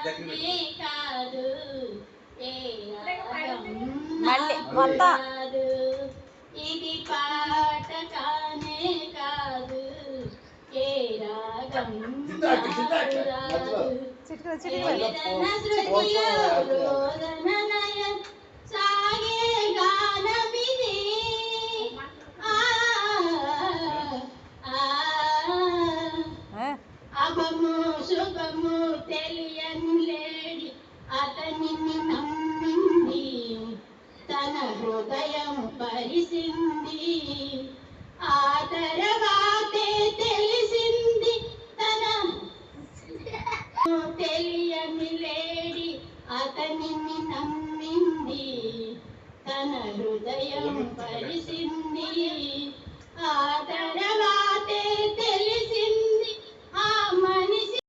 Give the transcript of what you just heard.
కాదు మళ్ళీ మొత్తం ఇది పాట కానే కాదు ఏ రాగం సాగే గానమిది అభము శుభము తెలియని లేడి అతనిని నమ్మింది తన హృదయం పరిసింది ఆ తర్వాతే తెలిసింది తన తెలియని లేడి అతనిని నమ్మింది తన హృదయం పరిసింది ఆ తర్వాతే తెలిసింది